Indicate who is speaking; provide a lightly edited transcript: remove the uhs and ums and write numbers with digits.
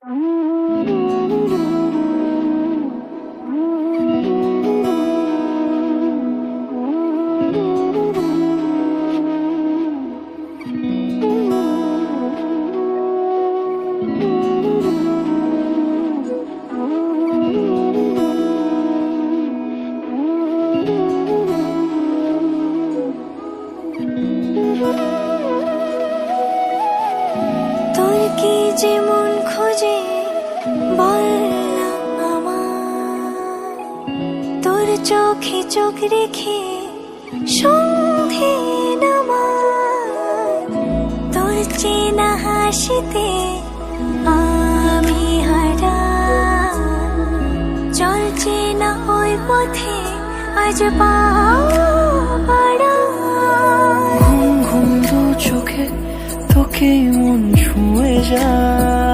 Speaker 1: তোর কি যেমন খোঁজে বললাম আমায়, তোর চোখে চোখ রেখে সন্ধে নামায়, তোর চেনা হাসিতে আমি হারাই, চলছে না ওই পথে আজ পা বাড়াই।
Speaker 2: ঘুম ঘুম দু চোখে তোকে মন ছুঁয়ে যায়।